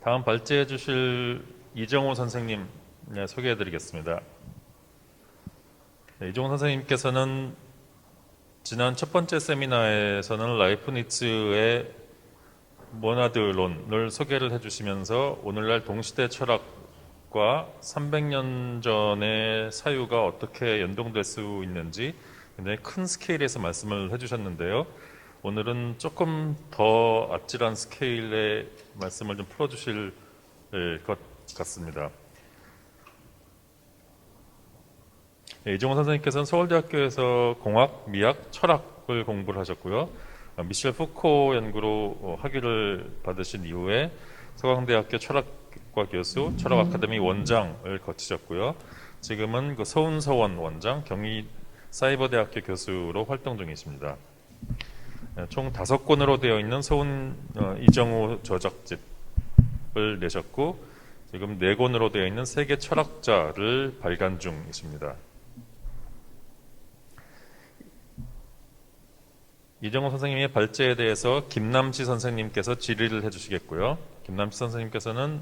다음 발제해 주실 이정호 선생님 소개해 드리겠습니다. 이정호 선생님께서는 지난 첫 번째 세미나에서는 라이프니츠의 모나드론을 소개를 해주시면서 오늘날 동시대 철학과 300년 전의 사유가 어떻게 연동될 수 있는지 굉장히 큰 스케일에서 말씀을 해주셨는데요. 오늘은 조금 더 아찔한 스케일의 말씀을 좀 풀어주실 것 같습니다. 이정호 선생님께서는 서울대학교에서 공학, 미학, 철학을 공부를 하셨고요. 미셸 푸코 연구로 학위를 받으신 이후에 서강대학교 철학과 교수, 철학 아카데미 원장을 거치셨고요. 지금은 그 서운서원 원장, 경희 사이버대학교 교수로 활동 중이십니다. 총 5권으로 되어 있는 서운 이정호 저작집을 내셨고 지금 4권으로 되어 있는 세계 철학자를 발간 중이십니다. 이정호 선생님의 발제에 대해서 김남시 선생님께서 질의를 해주시겠고요. 김남시 선생님께서는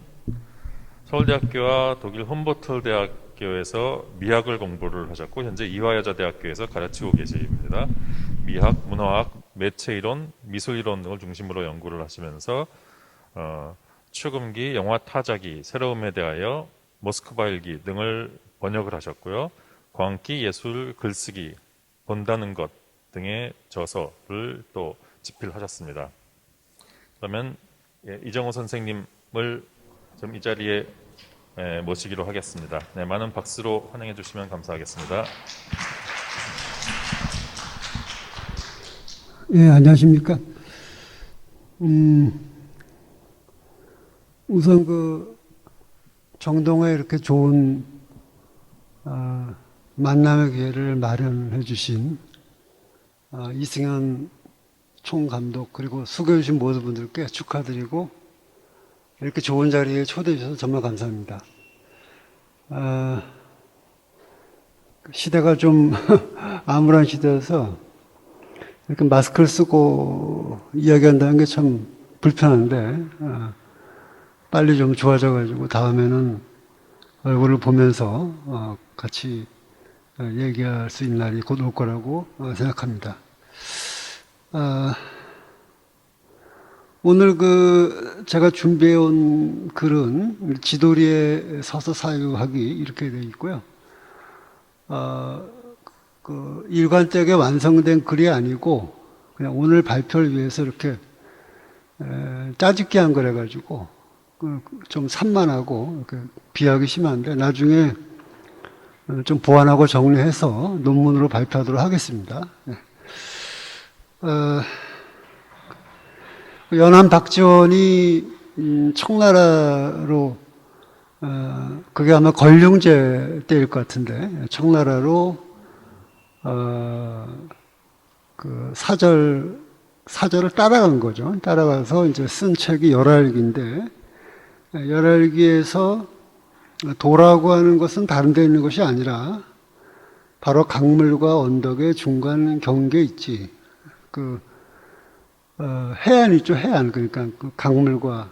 서울대학교와 독일 훔보틀 대학교에서 미학을 공부를 하셨고 현재 이화여자대학교에서 가르치고 계십니다. 미학, 문화학, 매체이론, 미술이론 등을 중심으로 연구를 하시면서 추금기, 영화 타자기, 새로움에 대하여, 모스크바 일기 등을 번역을 하셨고요. 광기, 예술, 글쓰기, 본다는 것 등의 저서를 또 집필하셨습니다. 그러면 이정호 선생님을 좀 이 자리에 모시기로 하겠습니다. 네, 많은 박수로 환영해 주시면 감사하겠습니다. 예, 안녕하십니까. 우선 정동에 이렇게 좋은 만남의 기회를 마련해 주신 이승현 총감독 그리고 수고해 주신 모든 분들께 축하드리고 이렇게 좋은 자리에 초대해 주셔서 정말 감사합니다. 시대가 좀 암울한 시대여서 이렇게 마스크를 쓰고 이야기한다는 게 참 불편한데 빨리 좀 좋아져가지고 다음에는 얼굴을 보면서 같이 얘기할 수 있는 날이 곧 올 거라고 생각합니다. 오늘 제가 준비해온 글은 지도리에 서서 사유하기 이렇게 되어 있고요. 일관되게 완성된 글이 아니고 그냥 오늘 발표를 위해서 이렇게 짜집기 한 거래가지고 좀 산만하고 비하기 심한데 나중에 좀 보완하고 정리해서 논문으로 발표하도록 하겠습니다. 연암 박지원이 청나라로 그게 아마 걸륭제 때일 것 같은데 청나라로 사절을 따라간 거죠. 따라가서 이제 쓴 책이 열알기인데 열알기에서 도라고 하는 것은 다른 데 있는 것이 아니라 바로 강물과 언덕의 중간 경계에 있지. 해안 있죠, 해안. 그러니까 강물과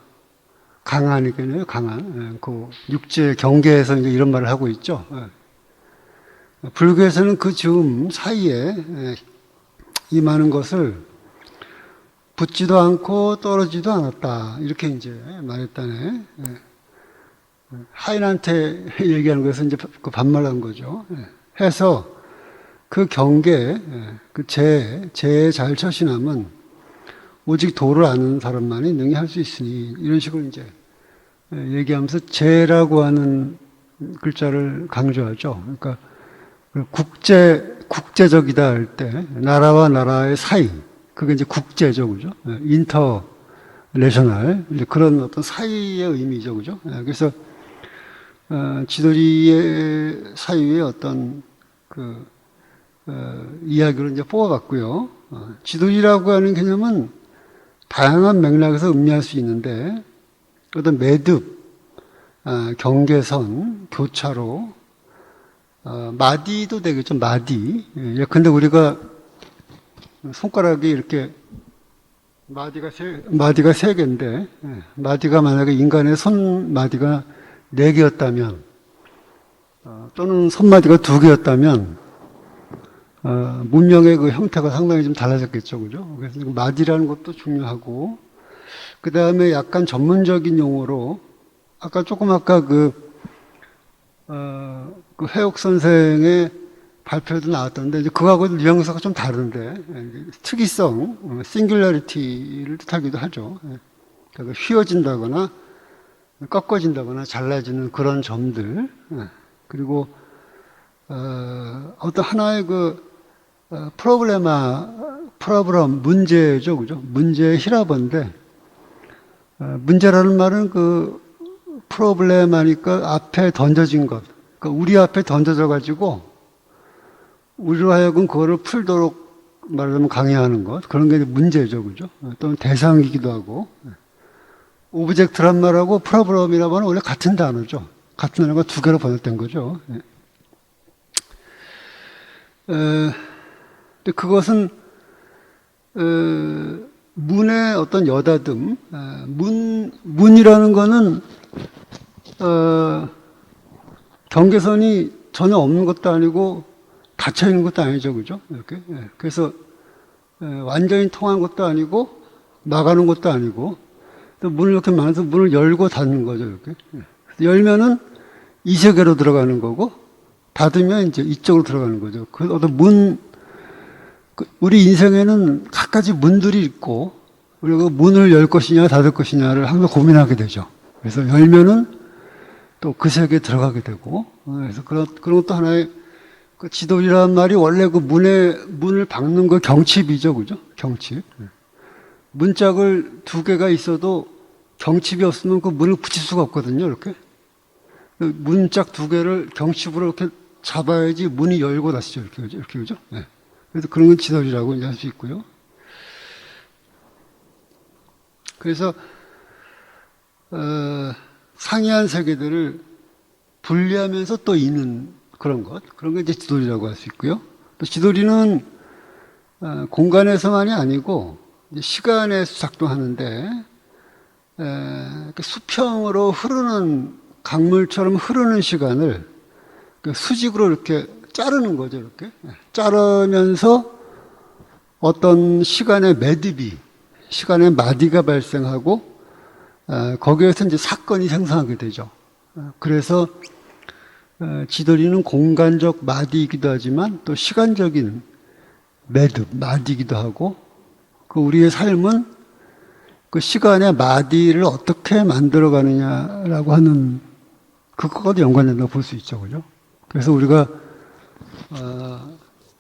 강한이겠네요, 강한. 육지의 경계에서 이제 이런 말을 하고 있죠. 불교에서는 그 즈음 사이에 임하는 것을 붙지도 않고 떨어지도 않았다. 이렇게 이제 말했다네. 하인한테 얘기하는 것은 이제 반말한 거죠. 해서 그 경계, 제에 잘 처신하면 오직 도를 아는 사람만이 능히 할 수 있으니 이런 식으로 이제 얘기하면서 제라고 하는 글자를 강조하죠. 그러니까 국제적이다 할 때 나라와 나라의 사이 그게 이제 국제죠, 그죠? 인터내셔널 그런 어떤 사이의 의미죠, 그죠? 그래서 지도리의 사유의 어떤 이야기를 이제 뽑아봤고요. 지도리라고 하는 개념은 다양한 맥락에서 음미할 수 있는데 어떤 매듭, 경계선, 교차로, 마디도 되겠죠, 마디. 예컨대 우리가 손가락이 이렇게 마디가 세 개인데, 마디가 만약에 인간의 손마디가 네 개였다면, 또는 손마디가 두 개였다면, 문명의 그 형태가 상당히 좀 달라졌겠죠, 그죠? 그래서 마디라는 것도 중요하고, 그 다음에 약간 전문적인 용어로, 아까 그 해옥 선생의 발표도 나왔던데, 이제 그거하고 뉘앙스가 좀 다른데, 특이성, 싱귤러리티를 뜻하기도 하죠. 그러니까 휘어진다거나, 꺾어진다거나, 잘라지는 그런 점들, 그리고, 어떤 하나의 프로블럼, 문제죠, 그죠? 문제의 히라버인데, 문제라는 말은 프로블렘하니까 앞에 던져진 것, 그러니까 우리 앞에 던져져 가지고 우리로 하여금 그거를 풀도록 말하자면 강요하는 것, 그런 게 문제죠, 그죠? 또는 대상이기도 하고. 오브젝트란 말하고 프로블럼이라는 말은 원래 같은 단어죠. 같은 단어가 두 개로 번역된 거죠. 근데 그것은 문의 어떤 여다듬, 문이라는 거는 경계선이 전혀 없는 것도 아니고 닫혀 있는 것도 아니죠, 그죠? 이렇게. 그래서 완전히 통한 것도 아니고 나가는 것도 아니고 또 문을 이렇게 만들어서 문을 열고 닫는 거죠, 이렇게. 열면은 이 세계로 들어가는 거고 닫으면 이제 이쪽으로 들어가는 거죠. 그 어떤 우리 인생에는 갖가지 문들이 있고 우리가 문을 열 것이냐 닫을 것이냐를 항상 고민하게 되죠. 그래서 열면은 또 그 세계에 들어가게 되고, 그래서 그런 것도 하나의 지돌이라는 말이 원래 문을 박는 거 경칩이죠, 그죠? 경칩. 문짝을 두 개가 있어도 경칩이 없으면 그 문을 붙일 수가 없거든요, 이렇게. 문짝 두 개를 경칩으로 이렇게 잡아야지 문이 열고 닫히죠, 이렇게, 그죠? 네. 그래서 그런 건 지돌이라고 이제 할 수 있고요. 그래서, 상이한 세계들을 분리하면서 또 있는 그런 게 이제 지돌이라고 할 수 있고요. 또 지돌이는 공간에서만이 아니고 시간에서 작동하는데 수평으로 흐르는 강물처럼 흐르는 시간을 수직으로 이렇게 자르는 거죠. 이렇게 자르면서 어떤 시간의 매듭이, 시간의 마디가 발생하고 거기에서 이제 사건이 생성하게 되죠. 그래서 지돌이는 공간적 마디이기도 하지만 또 시간적인 매듭, 마디이기도 하고 그 우리의 삶은 그 시간의 마디를 어떻게 만들어가느냐라고 하는 그것과도 연관된다고 볼 수 있죠, 그죠? 그래서 우리가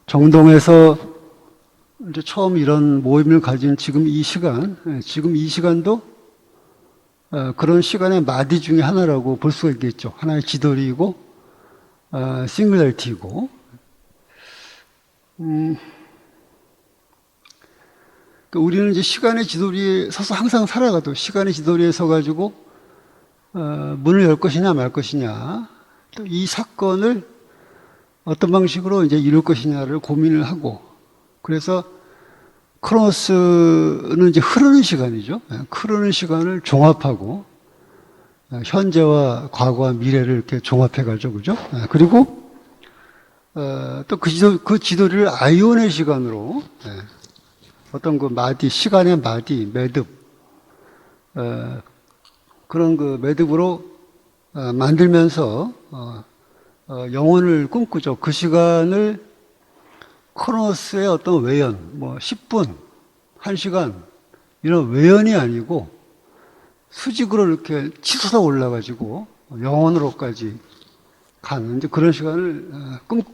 정동에서 이제 처음 이런 모임을 가진 지금 이 시간도 그런 시간의 마디 중에 하나라고 볼 수가 있겠죠. 하나의 지돌이고, 싱글러리티이고. 우리는 이제 시간의 지돌이에 서서 항상 살아가도 시간의 지돌이에 서가지고, 문을 열 것이냐 말 것이냐, 또 이 사건을 어떤 방식으로 이제 이룰 것이냐를 고민을 하고, 그래서 크로노스는 이제 흐르는 시간이죠. 흐르는 시간을 종합하고 현재와 과거와 미래를 이렇게 종합해가지고, 그죠? 그리고 또 그 지도를 아이온의 시간으로 어떤 그 마디, 시간의 마디, 매듭 그런 그 매듭으로 만들면서 영혼을 꿈꾸죠. 그 시간을 크로노스의 어떤 외연, 10분, 1시간, 이런 외연이 아니고 수직으로 이렇게 치솟아 올라가지고 영혼으로까지 가는 이제 그런 시간을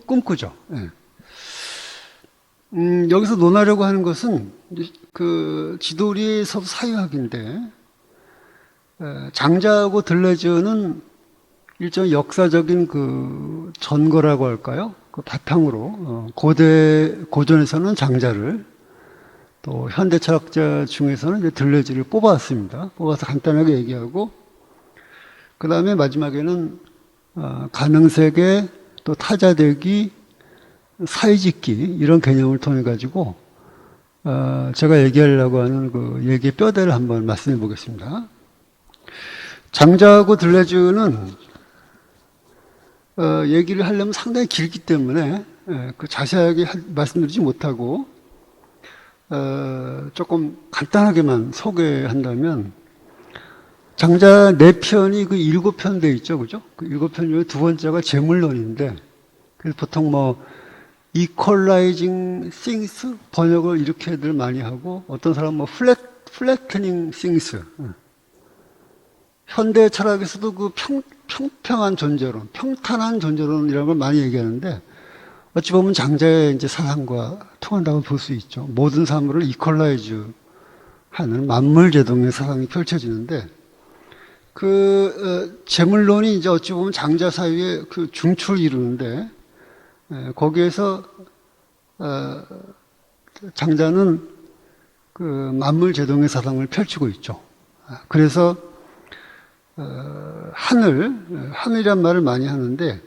꿈꾸죠. 예. 여기서 논하려고 하는 것은 그 지도리에서 사유학인데 장자하고 들레즈는 일종의 역사적인 그 전거라고 할까요? 그 바탕으로 고전에서는 장자를 또 현대 철학자 중에서는 이제 들레즈를 뽑아서 간단하게 얘기하고 그 다음에 마지막에는 가능세계 또 타자되기 사회짓기 이런 개념을 통해 가지고 제가 얘기하려고 하는 그 얘기의 뼈대를 한번 말씀해 보겠습니다. 장자하고 들레즈는 얘기를 하려면 상당히 길기 때문에 그 자세하게 말씀드리지 못하고 조금 간단하게만 소개한다면 장자 4편이 그 7편 돼 있죠, 그죠? 그 7편 중에 두 번째가 재물론인데, 그래서 보통 뭐 equalizing things 번역을 이렇게들 많이 하고, 어떤 사람은 뭐 flattening things, 현대 철학에서도 그 평평한 존재론, 평탄한 존재론이라는 걸 많이 얘기하는데, 어찌 보면 장자의 이제 사상과 통한다고 볼 수 있죠. 모든 사물을 이퀄라이즈 하는 만물제동의 사상이 펼쳐지는데, 재물론이 이제 어찌 보면 장자 사유의 그 중추를 이루는데, 거기에서, 장자는 그 만물제동의 사상을 펼치고 있죠. 그래서, 하늘이란 말을 많이 하는데,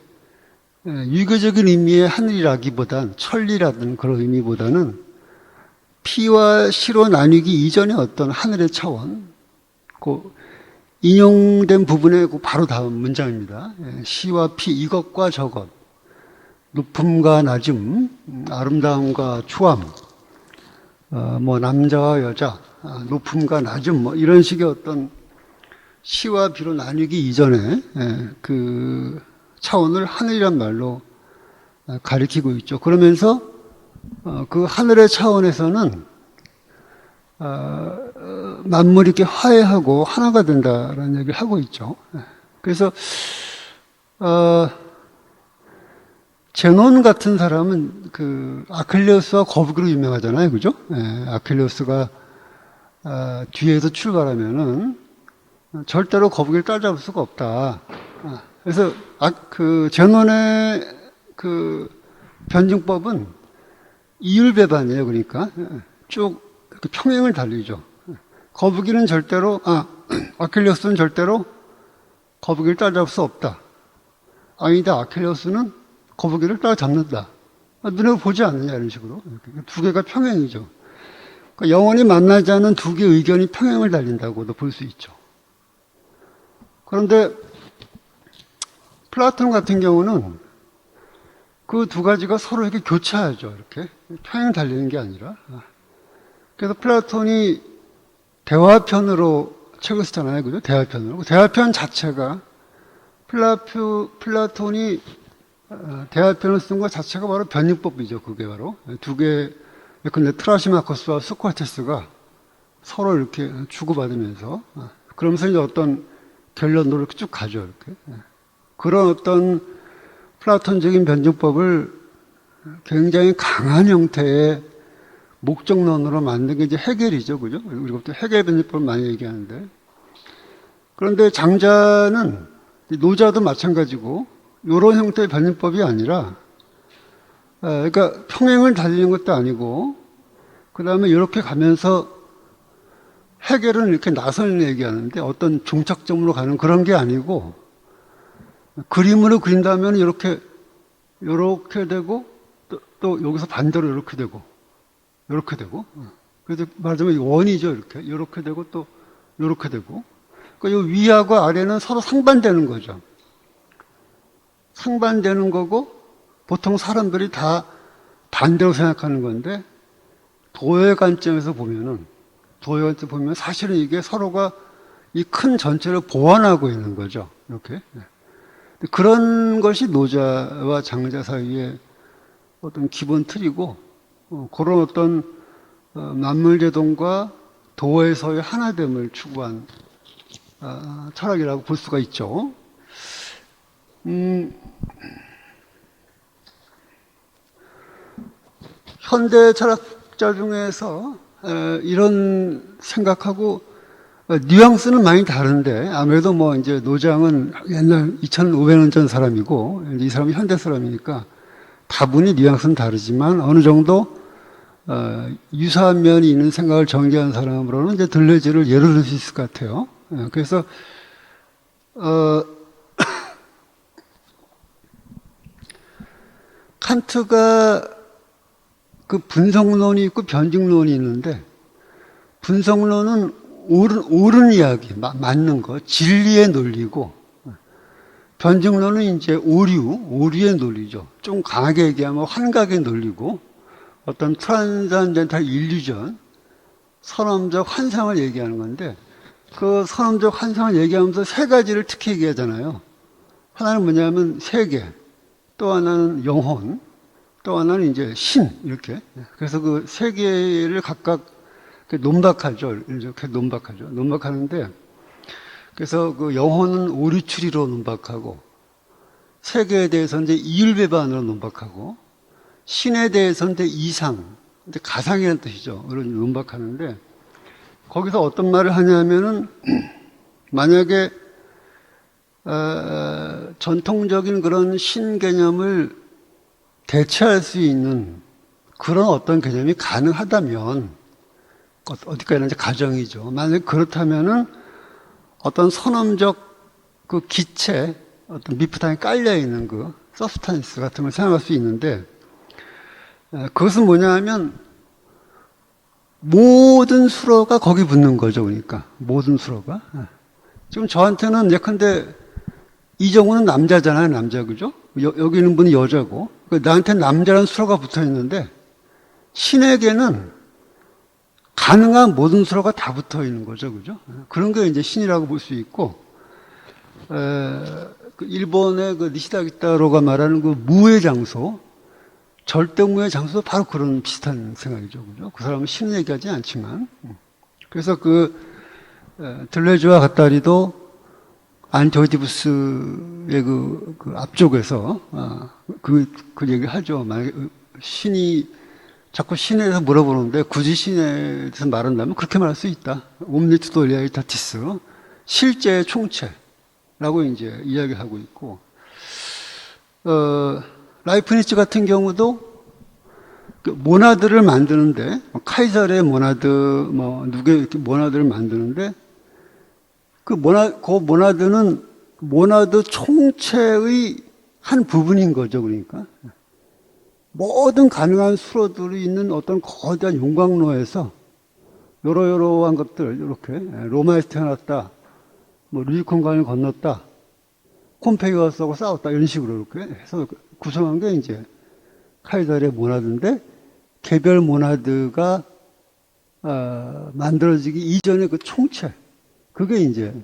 유교적인 의미의 하늘이라기보단, 천리라든 그런 의미보다는 피와 시로 나뉘기 이전의 어떤 하늘의 차원, 인용된 부분의 바로 다음 문장입니다. 시와 피, 이것과 저것, 높음과 낮음, 아름다움과 추함, 뭐 남자와 여자, 높음과 낮음, 뭐 이런 식의 어떤 시와 비로 나뉘기 이전에 그 차원을 하늘이란 말로 가리키고 있죠. 그러면서 그 하늘의 차원에서는 만물이 이렇게 화해하고 하나가 된다라는 얘기를 하고 있죠. 그래서 제논 같은 사람은 그 아킬레우스와 거북이로 유명하잖아요, 그죠? 아킬레우스가 뒤에서 출발하면은 절대로 거북이를 따라잡을 수가 없다. 그래서 그 제논의 그 변증법은 이율배반이에요. 그러니까 쭉 이렇게 평행을 달리죠. 거북이는 절대로 아킬레우스는 절대로 거북이를 따라잡을 수 없다. 아니다. 아킬레우스는 거북이를 따라잡는다. 눈에 보지 않느냐 이런 식으로 두 개가 평행이죠. 그러니까 영원히 만나지 않은 두 개의 의견이 평행을 달린다고도 볼 수 있죠. 그런데 플라톤 같은 경우는 그 두 가지가 서로 이렇게 교차하죠. 이렇게 평행 달리는 게 아니라. 그래서 플라톤이 대화편으로 책을 쓰잖아요. 그죠? 대화편으로. 대화편 자체가 플라톤이 대화편을 쓴 것 자체가 바로 변증법이죠. 그게 바로. 두 개, 근데 트라시마코스와 소크라테스가 서로 이렇게 주고받으면서 그러면서 이제 어떤 결론으로 이렇게 쭉 가죠. 이렇게. 그런 어떤 플라톤적인 변증법을 굉장히 강한 형태의 목적론으로 만든 게 이제 해겔이죠. 그죠? 우리가 또 해겔 변증법을 많이 얘기하는데. 그런데 장자는 노자도 마찬가지고, 이런 형태의 변증법이 아니라, 그러니까 평행을 달리는 것도 아니고, 그 다음에 이렇게 가면서 해겔은 이렇게 나선을 얘기하는데 어떤 종착점으로 가는 그런 게 아니고, 그림으로 그린다면 이렇게 되고, 또 여기서 반대로 이렇게 되고, 그래서 말하자면 원이죠. 이렇게 되고 또 이렇게 되고. 그러니까 이 위하고 아래는 서로 상반되는 거죠. 상반되는 거고, 보통 사람들이 다 반대로 생각하는 건데, 도의 관점에서 보면 사실은 이게 서로가 이 큰 전체를 보완하고 있는 거죠. 이렇게. 그런 것이 노자와 장자 사이의 어떤 기본 틀이고, 그런 어떤 만물제동과 도에서의 하나됨을 추구한 철학이라고 볼 수가 있죠. 현대 철학자 중에서 이런 생각하고 뉘앙스는 많이 다른데, 아무래도 뭐 이제 노장은 옛날 2500년 전 사람이고 이 사람이 현대 사람이니까 다분히 뉘앙스는 다르지만 어느 정도 유사한 면이 있는 생각을 전개한 사람으로는 이제 들레즈를 예를 들 수 있을 것 같아요. 그래서 칸트가 그 그 분석론이 있고 변증론이 있는데, 분석론은 옳은 이야기, 맞는 거, 진리의 논리고, 변증론은 이제 오류의 논리죠. 좀 강하게 얘기하면 환각의 논리고, 어떤 트랜스젠덴탈 일루전, 선험적 환상을 얘기하는 건데, 그 선험적 환상을 얘기하면서 세 가지를 특히 얘기하잖아요. 하나는 뭐냐면 세계, 또 하나는 영혼, 또 하나는 이제 신, 이렇게. 그래서 그 세 개를 각각 논박하죠. 이렇게 논박하죠. 논박하는데, 그래서 그 영혼은 오류추리로 논박하고, 세계에 대해서는 이제 이율배반으로 논박하고, 신에 대해서는 이제 이상, 이제 가상이라는 뜻이죠. 그런 논박하는데, 거기서 어떤 말을 하냐면은, 만약에, 전통적인 그런 신 개념을 대체할 수 있는 그런 어떤 개념이 가능하다면, 어디까지나 이제 가정이죠. 만약에 그렇다면은 어떤 선험적 그 기체, 어떤 미프탕에 깔려있는 그 서브스탄스 같은 걸 생각할 수 있는데, 그것은 뭐냐 하면 모든 수로가 거기 붙는 거죠. 그러니까 모든 수로가. 지금 저한테는 예컨대 이정우는 남자잖아요. 남자, 그죠? 여기 있는 분이 여자고, 나한테 남자라는 수로가 붙어 있는데, 신에게는 가능한 모든 수로가 다 붙어 있는 거죠. 그죠? 그런 게 이제 신이라고 볼 수 있고, 그 일본의 그 니시다 기타로가 말하는 그 무의 장소, 절대무의 장소도 바로 그런 비슷한 생각이죠. 그죠? 그 사람은 신을 얘기하지 않지만. 그래서 들레주와 갓다리도 안티오디푸스의 그 앞쪽에서, 그 얘기를 하죠. 만약에 신이, 자꾸 신에 대해서 물어보는데 굳이 신에 대해서 말한다면 그렇게 말할 수 있다. 옴니투도 리아리타티스. 실제의 총체라고 이제 이야기하고 있고, 라이프니츠 같은 경우도 그 모나드를 만드는데, 카이설의 모나드, 누구의 이렇게 모나드를 만드는데, 그 모나드는 모나드 총체의 한 부분인 거죠. 그러니까. 모든 가능한 수로들이 있는 어떤 거대한 용광로에서 여러여러한 것들, 이렇게, 로마에서 태어났다, 루이콘강을 건넜다, 콤페이어스하고 싸웠다, 이런 식으로 이렇게 해서 구성한 게 이제 카이달의 모나드인데, 개별 모나드가, 만들어지기 이전의 그 총체, 그게 이제,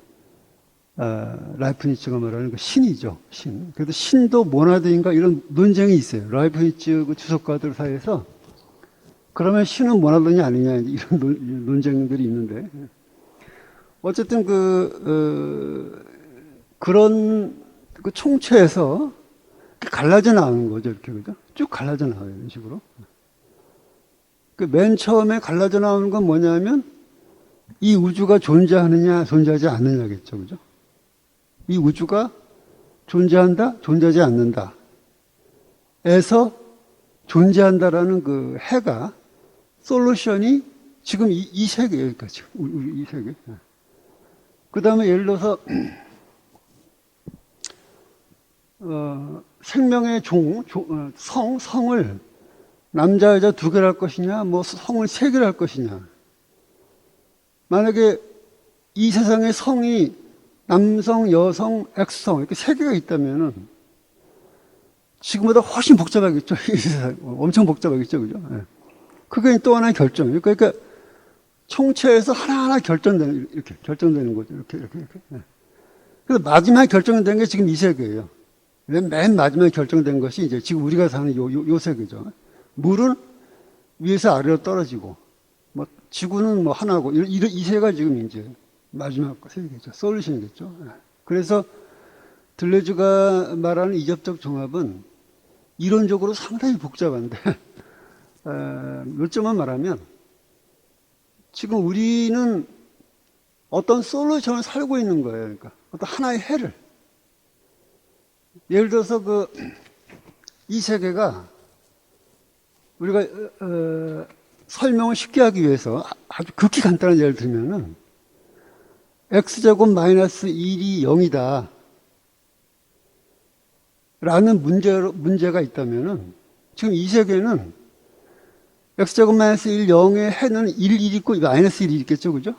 라이프니츠가 말하는 그 신이죠, 신. 그래도 신도 모나드인가 이런 논쟁이 있어요. 라이프니츠 그 주석가들 사이에서. 그러면 신은 모나드냐 아니냐, 이런 논쟁들이 있는데. 어쨌든 그런 그 총체에서 갈라져 나오는 거죠, 이렇게, 그죠? 쭉 갈라져 나와요, 이런 식으로. 맨 처음에 갈라져 나오는 건 뭐냐면, 이 우주가 존재하느냐, 존재하지 않느냐겠죠, 그죠? 이 우주가 존재한다, 존재하지 않는다. 에서 존재한다라는 그 해가, 솔루션이 지금 이 세계예요, 그러니까 지금, 이 세계. 그 다음에 예를 들어서, 생명의 성을 남자, 여자 두 개를 할 것이냐, 성을 세 개를 할 것이냐. 만약에 이 세상의 성이 남성, 여성, X성, 이렇게 세 개가 있다면은 지금보다 훨씬 복잡하겠죠. 이 세상. 엄청 복잡하겠죠. 그죠? 네. 그게 또 하나의 결정. 그러니까 총체에서 하나하나 이렇게 결정되는 거죠. 이렇게. 네. 그래서 마지막에 결정된 게 지금 이 세계예요. 맨 마지막에 결정된 것이 이제 지금 우리가 사는 요 세계죠. 물은 위에서 아래로 떨어지고, 지구는 하나고, 이 세계가 지금 이제 마지막 세계겠죠. 솔루션이겠죠. 그래서 들레주가 말하는 이접적 종합은 이론적으로 상당히 복잡한데, 요점만 말하면, 지금 우리는 어떤 솔루션을 살고 있는 거예요. 그러니까 어떤 하나의 해를. 예를 들어서 이 세계가 우리가 설명을 쉽게 하기 위해서 아주 극히 간단한 예를 들면은 x제곱 마이너스 1이 0이다 라는 문제가 있다면은 지금 이 세계는 x제곱 마이너스 1, 0의 해는 1, 1 있고 마이너스 1이 있겠죠, 그죠?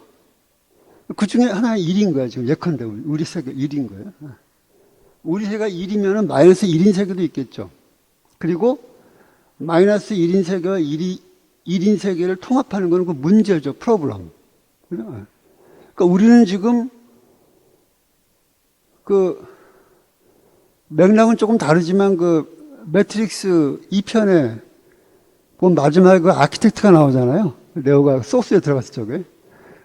그 중에 하나의 1인 거야, 지금 예컨대 우리 세계 1인 거예요. 우리 세계가 1이면은 마이너스 1인 세계도 있겠죠. 그리고 마이너스 1인 세계와 1인 세계를 통합하는 거는 그 문제죠, 프로블럼. 그러니까 우리는 지금 그 맥락은 조금 다르지만 그 매트릭스 2편에 보면 마지막에 그 아키텍트가 나오잖아요. 네오가 소스에 들어갔을 적에.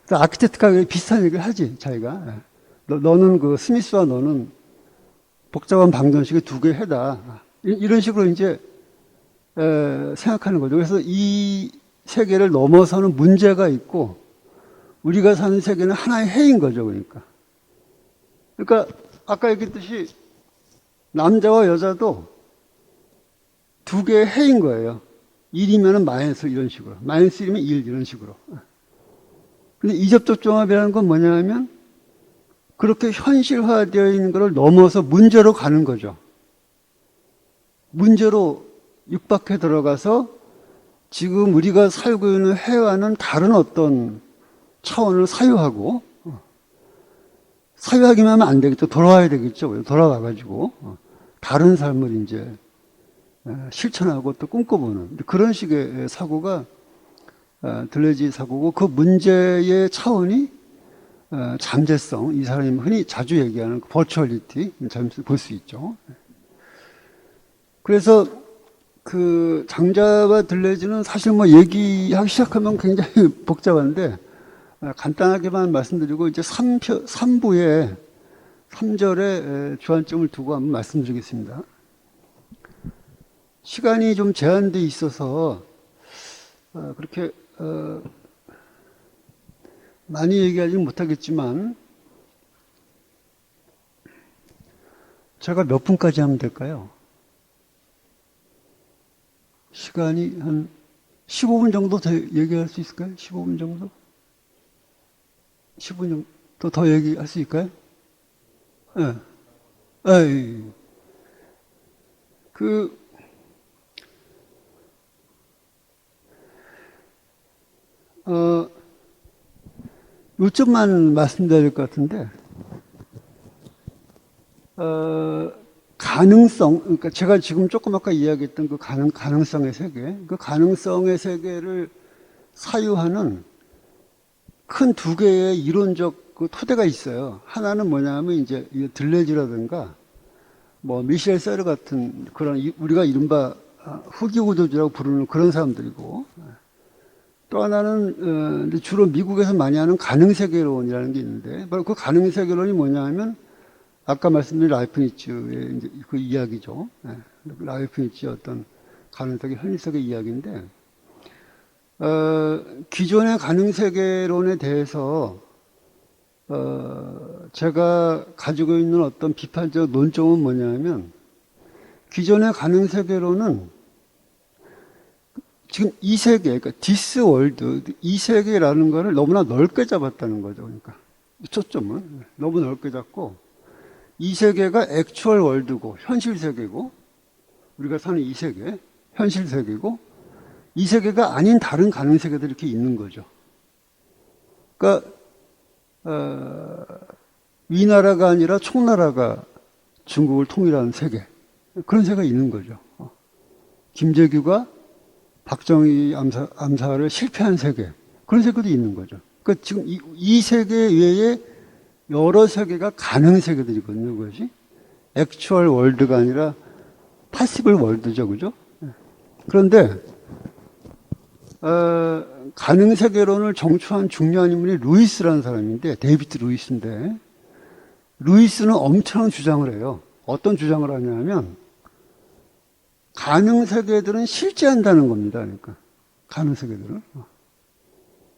그래서 아키텍트가 비슷한 얘기를 하지, 자기가. 너는 그 스미스와 너는 복잡한 방정식의 두 개의 해다. 이런 식으로 이제 생각하는 거죠. 그래서 이 세계를 넘어서는 문제가 있고 우리가 사는 세계는 하나의 해인 거죠. 그러니까 아까 얘기했듯이 남자와 여자도 두 개의 해인 거예요. 1이면 마이너스 이런 식으로, 마이너스 1이면 1 이런 식으로. 근데 이접촉 종합이라는 건 뭐냐면 그렇게 현실화되어 있는 것을 넘어서 문제로 가는 거죠. 문제로 육박해 들어가서 지금 우리가 살고 있는 해와는 다른 어떤 차원을 사유하고, 사유하기만 하면 안 되겠죠. 돌아와야 되겠죠. 돌아와가지고 다른 삶을 이제 실천하고 또 꿈꿔보는 그런 식의 사고가 들레지 사고고, 그 문제의 차원이 잠재성, 이 사람이 흔히 자주 얘기하는 버추얼리티, 볼 수 있죠. 그래서 그 장자와 들레지는 사실 뭐 얘기하기 시작하면 굉장히 복잡한데 간단하게만 말씀드리고 이제 3부에 3절에 주안점을 두고 한번 말씀드리겠습니다. 시간이 좀 제한되어 있어서 그렇게 많이 얘기하지는 못하겠지만 제가 몇 분까지 하면 될까요? 시간이 한 15분 정도 더 얘기할 수 있을까요? 15분 정도? 15분 정도 더 얘기할 수 있을까요? 예. 네. 요점만 말씀드릴 것 같은데, 가능성, 그러니까 제가 지금 조금 아까 이야기했던 그 가능성의 세계, 그 가능성의 세계를 사유하는 큰 두 개의 이론적 그 토대가 있어요. 하나는 뭐냐면 이제 들레지라든가 뭐 미셸 세르 같은 그런 우리가 이른바 후기 구조주라고 부르는 그런 사람들이고, 또 하나는 주로 미국에서 많이 하는 가능세계론이라는 게 있는데, 바로 그 가능세계론이 뭐냐면 아까 말씀드린 라이프니츠의 이제 그 이야기죠. 라이프니츠의 어떤 가능세계, 현실세계 이야기인데, 기존의 가능세계론에 대해서 제가 가지고 있는 어떤 비판적 논점은 뭐냐면, 기존의 가능세계론은 지금 이 세계, 그러니까 디스 월드, 이 세계라는 거를 너무나 넓게 잡았다는 거죠. 그러니까 초점은 너무 넓게 잡고, 이 세계가 액추얼 월드고 현실 세계고, 우리가 사는 이 세계 현실 세계고, 이 세계가 아닌 다른 가능 세계들이 이렇게 있는 거죠. 그러니까 위나라가 아니라 총나라가 중국을 통일하는 세계, 그런 세계가 있는 거죠. 김재규가 박정희 암살을 실패한 세계, 그런 세계도 있는 거죠. 그러니까 지금 이 세계 외에 여러 세계가 가능 세계들이거든요. 그것이 액추얼 월드가 아니라 파시블 월드죠, 그죠? 그런데 가능 세계론을 정초한 중요한 인물이 루이스라는 사람인데, 데이비드 루이스인데, 루이스는 엄청난 주장을 해요. 어떤 주장을 하냐면 가능 세계들은 실제한다는 겁니다. 그러니까 가능 세계들은.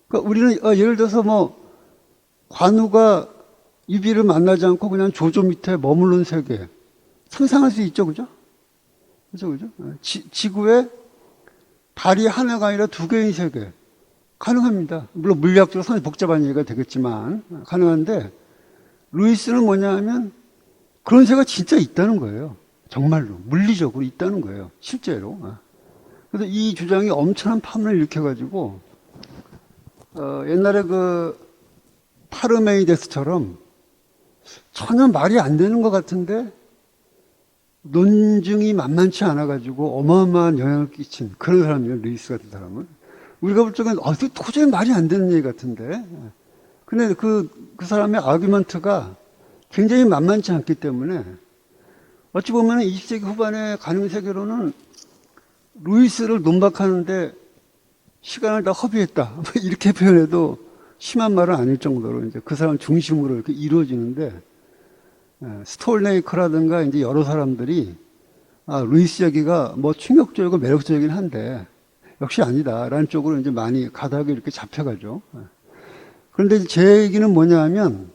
그러니까 우리는 예를 들어서 뭐 관우가 유비를 만나지 않고 그냥 조조 밑에 머무른 세계 상상할 수 있죠, 그죠? 그죠? 지구에 달이 하나가 아니라 두 개의 세계 가능합니다. 물론 물리학적으로 상당히 복잡한 얘기가 되겠지만 가능한데, 루이스는 뭐냐면 그런 세계가 진짜 있다는 거예요. 정말로 물리적으로 있다는 거예요. 실제로. 그래서 이 주장이 엄청난 파문을 일으켜가지고 옛날에 그 파르메이데스처럼 전혀 말이 안 되는 것 같은데 논증이 만만치 않아가지고 어마어마한 영향을 끼친 그런 사람이에요. 루이스 같은 사람은. 우리가 볼 적엔 도저히 말이 안 되는 얘기 같은데. 근데 그 사람의 아규먼트가 굉장히 만만치 않기 때문에 어찌 보면 20세기 후반의 가능세계로는 루이스를 논박하는데 시간을 다 허비했다. 이렇게 표현해도 심한 말은 아닐 정도로 이제 그 사람 중심으로 이렇게 이루어지는데 스톨네이커라든가 이제 여러 사람들이 루이스 얘기가 뭐 충격적이고 매력적이긴 한데 역시 아니다라는 쪽으로 이제 많이 가닥이 이렇게 잡혀가죠. 그런데 제 얘기는 뭐냐 하면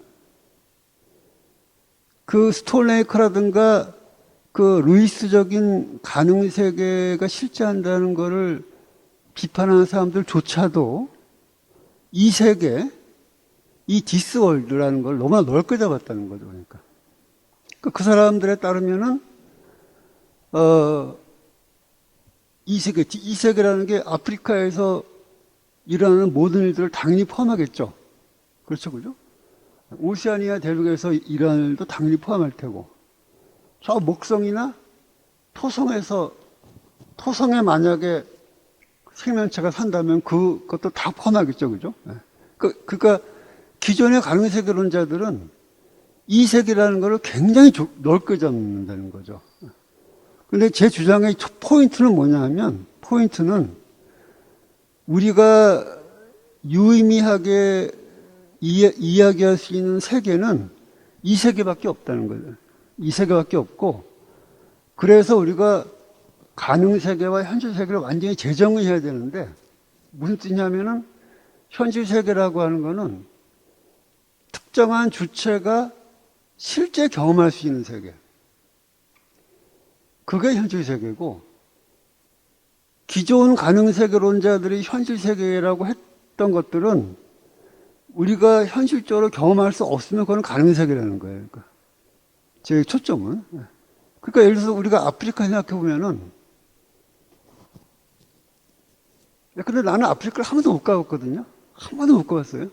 그 스톨네이커라든가 그 루이스적인 가능 세계가 실제한다는 거를 비판하는 사람들조차도 이 세계, 이 디스월드라는 걸 너무나 넓게 잡았다는 거죠. 그러니까 그 사람들에 따르면은 이 세계라는 게 아프리카에서 일어나는 모든 일들을 당연히 포함하겠죠. 그렇죠, 그죠? 오세아니아 대륙에서 일어나는 일도 당연히 포함할 테고, 저 목성이나 토성에 만약에 생명체가 산다면 그것도 다 포함하겠죠, 그죠? 그러니까 기존의 가능세계론자들은 이 세계라는 걸 굉장히 넓게 잡는다는 거죠. 근데 제 주장의 포인트는 뭐냐 하면, 포인트는 우리가 유의미하게 이야기할 수 있는 세계는 이 세계밖에 없다는 거죠. 이 세계밖에 없고, 그래서 우리가 가능 세계와 현실 세계를 완전히 재정의 해야 되는데, 무슨 뜻이냐면은, 현실 세계라고 하는 거는 특정한 주체가 실제 경험할 수 있는 세계. 그게 현실 세계고, 기존 가능 세계론자들이 현실 세계라고 했던 것들은 우리가 현실적으로 경험할 수 없으면 그건 가능 세계라는 거예요. 그러니까 제 초점은. 그러니까 예를 들어서 우리가 아프리카 생각해 보면은, 근데 나는 아프리카를 한 번도 못 가봤거든요. 한 번도 못 가봤어요.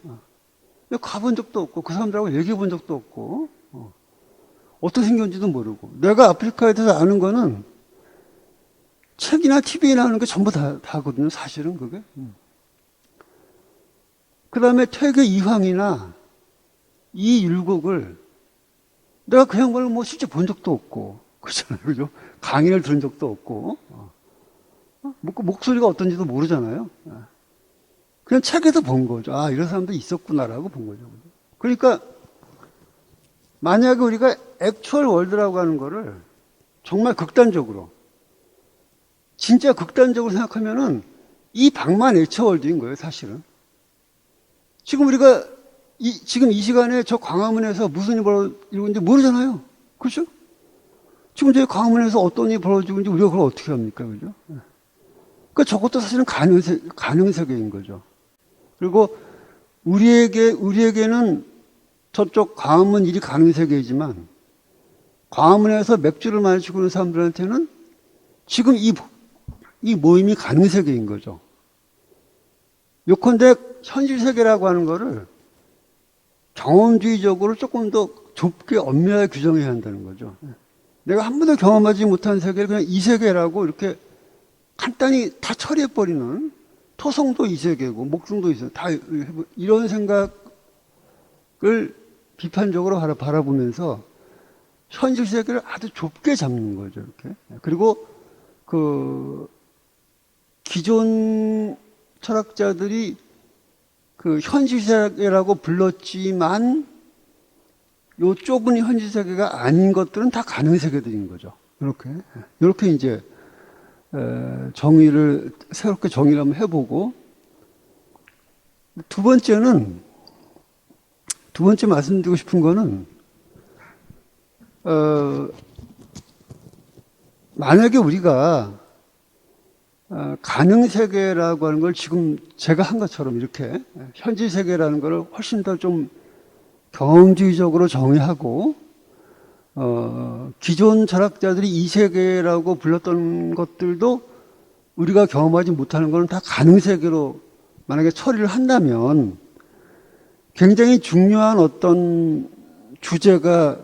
가본 적도 없고 그 사람들하고 얘기해 본 적도 없고 어떻게 생겼는지도 모르고, 내가 아프리카에 대해서 아는 거는 책이나 TV에 나오는 게 전부 다거든요. 사실은 그게. 그 다음에 퇴계 이황이나 이 율곡을 내가 그 양반을 뭐 실제 본 적도 없고, 그렇잖아요. 그죠? 강의를 들은 적도 없고, 목소리가 어떤지도 모르잖아요. 그냥 책에서 본 거죠. 이런 사람도 있었구나라고 본 거죠. 그러니까 만약에 우리가 액츄얼 월드라고 하는 거를 정말 극단적으로, 진짜 극단적으로 생각하면은 이 방만 액츄얼 월드인 거예요, 사실은. 지금 우리가 지금 이 시간에 저 광화문에서 무슨 일이 벌어지고 있는지 모르잖아요. 그렇죠? 지금 저 광화문에서 어떤 일이 벌어지고 있는지 우리가 그걸 어떻게 합니까? 그죠? 그러니까 저것도 사실은 가능 세계인 거죠. 그리고 우리에게는 저쪽 광화문 일이 가능 세계이지만, 광화문에서 맥주를 마시고 있는 사람들한테는 지금 이 모임이 가능 세계인 거죠. 요컨대 현실 세계라고 하는 거를 경험주의적으로 조금 더 좁게 엄밀하게 규정해야 한다는 거죠. 내가 한 번도 경험하지 못한 세계를 그냥 이 세계라고 이렇게 간단히 다 처리해버리는, 토성도 이 세계고 목성도 이 세계, 다 이런 생각을 비판적으로 바라보면서 현실 세계를 아주 좁게 잡는 거죠, 이렇게. 그리고 그 기존 철학자들이 그 현실 세계라고 불렀지만 요 좁은 현실 세계가 아닌 것들은 다 가능 세계들인 거죠. 이렇게 이제 새롭게 정의를 한번 해보고, 두 번째 말씀드리고 싶은 거는, 만약에 우리가 가능 세계라고 하는 걸 지금 제가 한 것처럼 이렇게 현실 세계라는 걸 훨씬 더 좀 경험주의적으로 정의하고, 기존 철학자들이 이 세계라고 불렀던 것들도 우리가 경험하지 못하는 거는 다 가능세계로 만약에 처리를 한다면 굉장히 중요한 어떤 주제가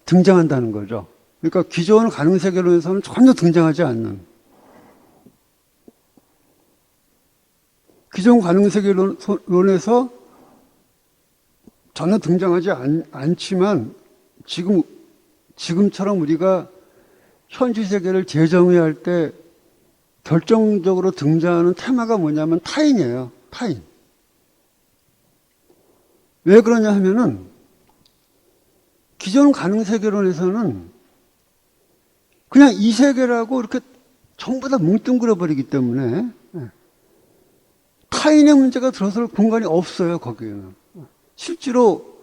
등장한다는 거죠. 그러니까 기존 가능세계론에서는 전혀 등장하지 않는, 기존 가능세계론에서 전혀 등장하지 않지만 지금처럼 우리가 현실 세계를 재정의할 때 결정적으로 등장하는 테마가 뭐냐면 타인이에요. 타인. 왜 그러냐 하면은 기존 가능세계론에서는 그냥 이 세계라고 이렇게 전부 다 뭉뚱그려 버리기 때문에 타인의 문제가 들어설 공간이 없어요, 거기에는. 실제로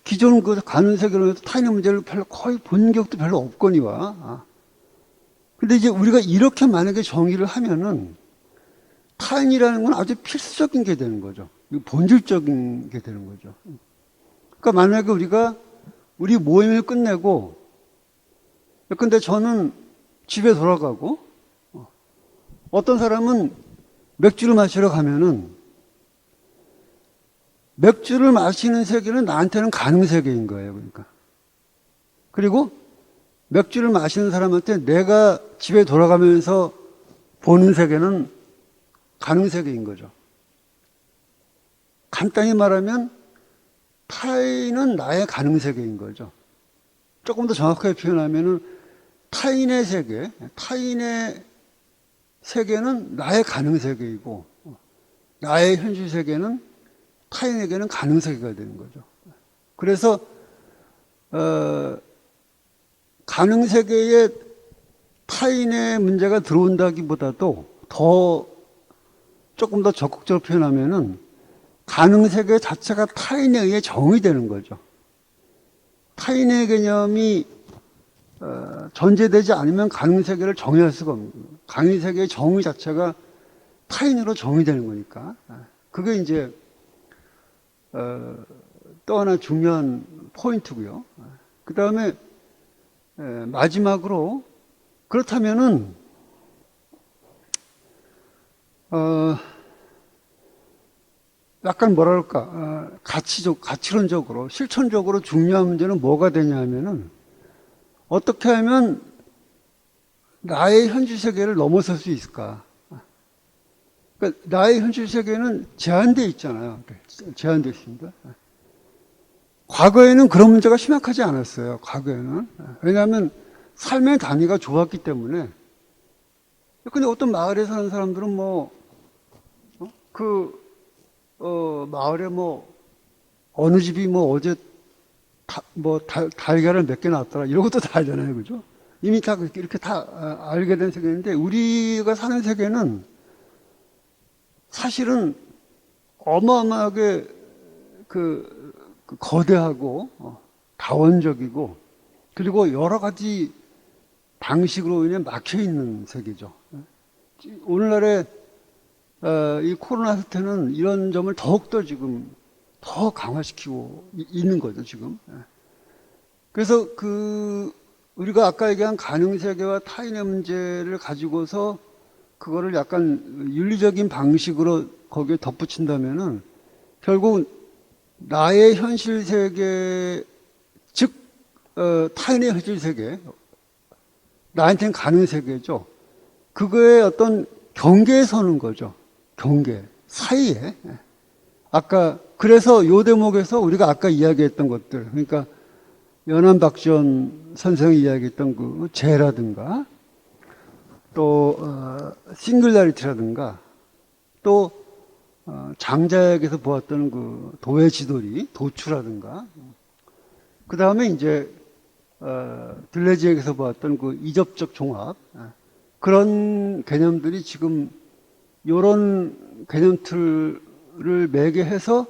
기존 그 가능세계론에서 타인의 문제를 거의 본 적도 별로 없거니와. 근데 이제 우리가 이렇게 만약에 정의를 하면은 타인이라는 건 아주 필수적인 게 되는 거죠. 본질적인 게 되는 거죠. 그러니까 만약에 우리 모임을 끝내고, 근데 저는 집에 돌아가고, 어떤 사람은 맥주를 마시러 가면은 맥주를 마시는 세계는 나한테는 가능세계인 거예요. 그러니까. 그리고 맥주를 마시는 사람한테 내가 집에 돌아가면서 보는 세계는 가능세계인 거죠. 간단히 말하면 타인은 나의 가능세계인 거죠. 조금 더 정확하게 표현하면은 타인의 세계는 나의 가능세계이고 나의 현실 세계는 타인에게는 가능세계가 되는 거죠. 그래서 가능세계에 타인의 문제가 들어온다기보다도 조금 더 적극적으로 표현하면은 가능세계 자체가 타인에 의해 정의되는 거죠. 타인의 개념이 전제되지 않으면 가능세계를 정의할 수가 없는 거예요. 가능세계의 정의 자체가 타인으로 정의되는 거니까. 그게 이제 또 하나 중요한 포인트고요. 그 다음에 마지막으로 그렇다면은 약간 뭐랄까 가치론적으로 실천적으로 중요한 문제는 뭐가 되냐 하면은 어떻게 하면 나의 현실 세계를 넘어설 수 있을까? 그러니까 나의 현실 세계는 제한되어 있잖아요. 제한되어 있습니다. 과거에는 그런 문제가 심각하지 않았어요. 과거에는. 왜냐하면 삶의 단위가 좋았기 때문에. 근데 어떤 마을에 사는 사람들은 마을에 어느 집이 어제 달걀을 몇 개 낳았더라. 이런 것도 다 알잖아요. 그죠? 이미 다 이렇게 다 알게 된 세계인데, 우리가 사는 세계는 사실은 어마어마하게 거대하고 다원적이고, 그리고 여러 가지 방식으로 인해 막혀 있는 세계죠. 오늘날의 이 코로나 사태는 이런 점을 더욱더 지금 더 강화시키고 있는 거죠, 지금. 그래서 우리가 아까 얘기한 가능세계와 타인의 문제를 가지고서 그거를 약간 윤리적인 방식으로 거기에 덧붙인다면은 결국 나의 현실 세계, 즉, 타인의 현실 세계, 나한테는 가능세계죠. 그거에 어떤 경계에 서는 거죠. 경계. 사이에. 그래서 요 대목에서 우리가 아까 이야기했던 것들, 그러니까 연안박지원 선생이 이야기했던 그 재라든가, 또, 싱글라리티라든가, 또, 장자역에서 보았던 그 도회지돌이, 도추라든가, 그 다음에 이제, 들레지역에서 보았던 그 이접적 종합, 그런 개념들이 지금 요런 개념틀을 매개해서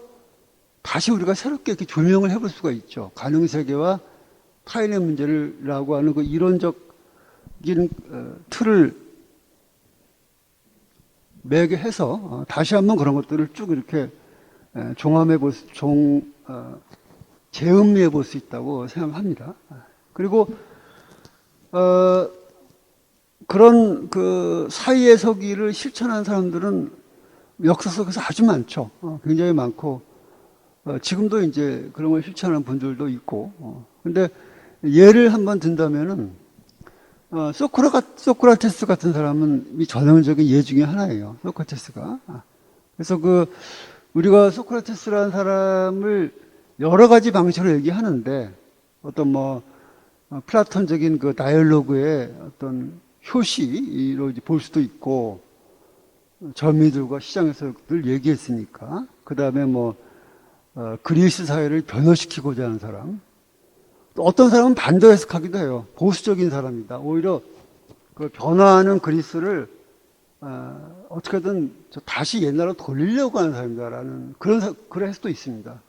다시 우리가 새롭게 이렇게 조명을 해볼 수가 있죠. 가능세계와 타인의 문제라고 하는 그 이론적인 틀을 매개해서 다시 한번 그런 것들을 쭉 이렇게 재음미해 볼 수 있다고 생각합니다. 그리고 그런 그 사이에 서기를 실천한 사람들은 역사 속에서 아주 많죠. 굉장히 많고, 지금도 이제 그런 걸 실천하는 분들도 있고. 근데 예를 한번 든다면은, 소크라테스 같은 사람은 이 전형적인 예 중에 하나예요. 소크라테스가. 그래서 우리가 소크라테스라는 사람을 여러 가지 방식으로 얘기하는데, 어떤 플라톤적인 그 다이얼로그의 어떤 효시로 이제 볼 수도 있고, 젊이들과 시장에서 늘 얘기했으니까. 그 다음에 그리스 사회를 변화시키고자 하는 사람. 또 어떤 사람은 반대 해석하기도 해요. 보수적인 사람이다. 오히려 그 변화하는 그리스를 어떻게든 다시 옛날로 돌리려고 하는 사람이다라는 그런 해석도 있습니다.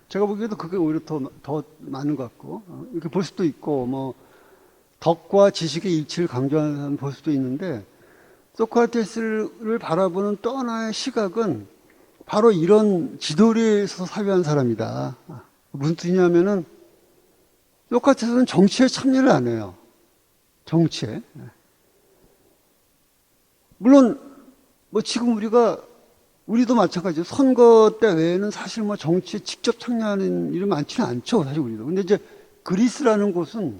제가 보기에도 그게 오히려 더 많은 것 같고, 이렇게 볼 수도 있고, 덕과 지식의 일치를 강조하는 사람 볼 수도 있는데, 소크라테스를 바라보는 또 하나의 시각은 바로 이런 지도리에서 사유한 사람이다. 무슨 뜻이냐면은, 소크라테스는 정치에 참여를 안 해요. 정치에. 물론, 지금 우리도 마찬가지죠. 선거 때 외에는 사실 정치에 직접 참여하는 일이 많지는 않죠. 사실 우리도. 근데 이제 그리스라는 곳은,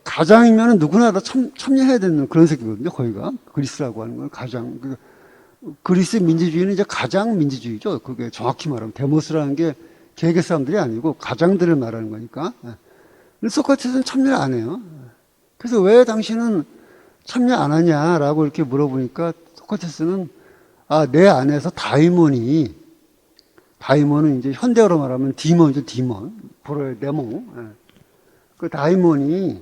가장이면 누구나 다 참여해야 되는 그런 세계거든요. 거기가. 그리스라고 하는 건 가장. 그리스 민주주의는 이제 가장 민주주의죠. 그게 정확히 말하면. 데모스라는 게 개개 사람들이 아니고 가장들을 말하는 거니까. 근데 소크라테스는 참여를 안 해요. 그래서 왜 당신은 참여 안 하냐라고 이렇게 물어보니까 소크라테스는 내 안에서 다이몬은 이제 현대어로 말하면 디몬이죠, 디몬. 불어의 데몬. 그 다이몬이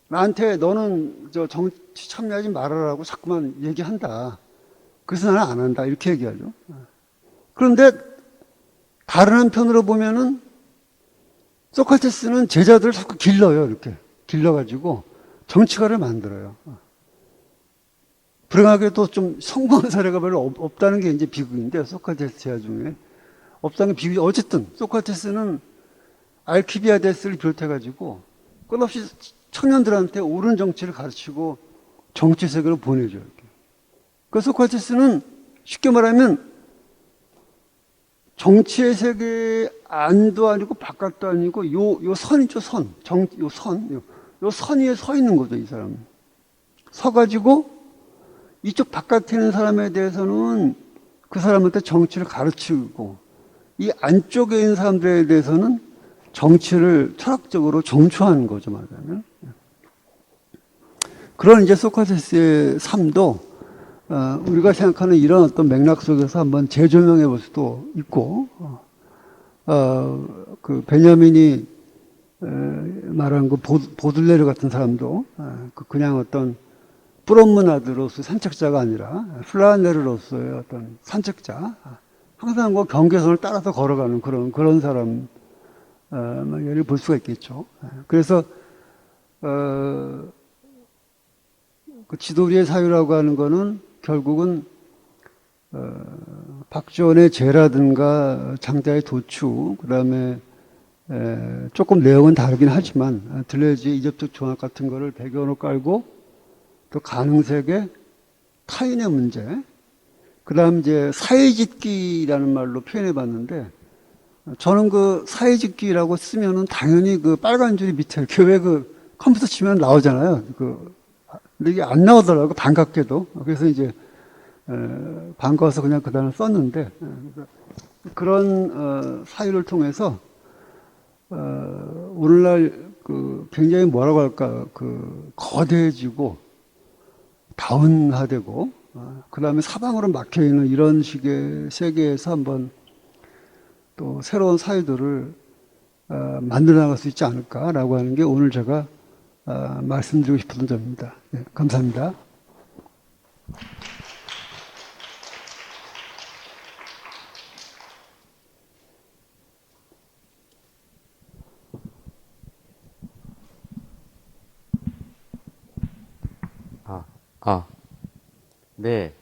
나한테 너는 정치 참여하지 말아라고 자꾸만 얘기한다. 그래서 나는 안 한다. 이렇게 얘기하죠. 그런데 다른 한편으로 보면은 소크라테스는 제자들을 자꾸 길러요. 이렇게. 길러가지고 정치가를 만들어요. 불행하게도 좀 성공한 사례가 별로 없다는 게 이제 비극인데, 소크라테스 제자 중에. 없다는 게 비극이, 어쨌든, 소크라테스는 알키비아데스를 비롯해가지고, 끝없이 청년들한테 옳은 정치를 가르치고, 정치 세계로 보내죠. 이렇게. 그 소크라테스는 쉽게 말하면, 정치의 세계 안도 아니고, 바깥도 아니고, 요 선이죠, 선. 요 선 위에 서 있는 거죠, 이 사람은. 서가지고, 이쪽 바깥에 있는 사람에 대해서는 그 사람한테 정치를 가르치고, 이 안쪽에 있는 사람들에 대해서는 정치를 철학적으로 정초하는 거죠, 말하자면. 그런 이제 소크라테스의 삶도 우리가 생각하는 이런 어떤 맥락 속에서 한번 재조명해 볼 수도 있고, 그 베냐민이 말한 그 보들레르 같은 사람도 그냥 어떤 프롬문아드로서 산책자가 아니라 플라네르로서의 어떤 산책자, 항상 그 경계선을 따라서 걸어가는 그런 사람 예를 볼 수가 있겠죠. 그래서 그 지도리의 사유라고 하는 거는 결국은 박지원의 죄라든가 장자의 도추, 그다음에 조금 내용은 다르긴 하지만 들레즈의 이접적 종합 같은 거를 배경으로 깔고 또 가능세계, 타인의 문제, 그 다음 이제 사회짓기라는 말로 표현해 봤는데, 저는 그 사회짓기라고 쓰면은 당연히 그 빨간 줄이 밑에 이렇게 왜 컴퓨터 치면 나오잖아요. 근데 이게 안 나오더라고요. 반갑게도. 그래서 이제, 반가워서 그냥 그 단어를 썼는데, 그런, 사유를 통해서, 오늘날 굉장히 뭐라고 할까, 거대해지고, 다운화되고, 그 다음에 사방으로 막혀있는 이런 식의 세계에서 한번 또 새로운 사회들을 만들어 나갈 수 있지 않을까라고 하는 게 오늘 제가 말씀드리고 싶었던 점입니다. 네, 감사합니다. 네.